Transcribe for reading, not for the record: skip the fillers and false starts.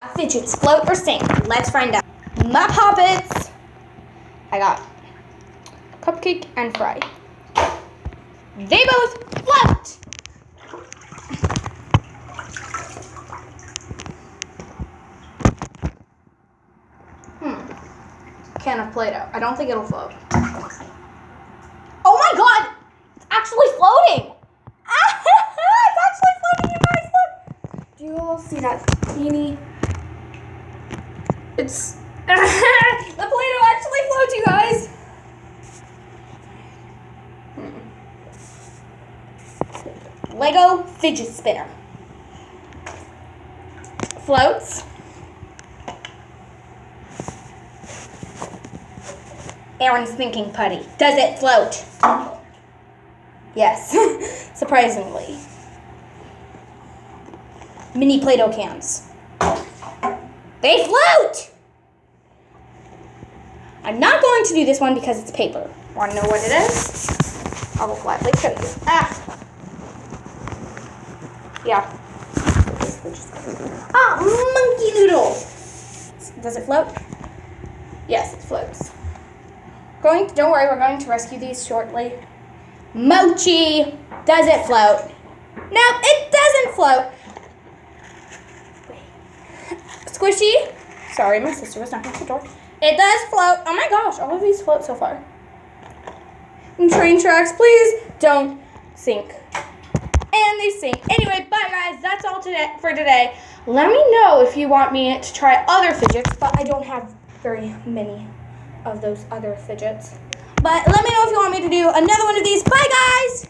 Fidgets, float or sink? Let's find out. My poppets. I got cupcake and fry. They both float. Can of Play-Doh. I don't think it'll float. Oh my god! It's actually floating! It's actually floating, you guys, look! Do you all see that teeny? It's... the Play-Doh actually floats, you guys! Lego fidget spinner. Floats. Aaron's thinking putty. Does it float? Yes, surprisingly. Mini Play-Doh cans. They float! I'm not going to do this one because it's paper. Want to know what it is? I will gladly show you. Yeah. Monkey noodle. Does it float? Yes, it floats. Don't worry, we're going to rescue these shortly. Mochi. Does it float? No, it doesn't float. Squishy. Sorry, my sister was knocking at the door. It does float. Oh my gosh, all of these float so far. And train tracks, please don't sink. And they sink. Anyway, bye guys. That's all for today. Let me know if you want me to try other fidgets, but I don't have very many of those other fidgets. But let me know if you want me to do another one of these. Bye guys!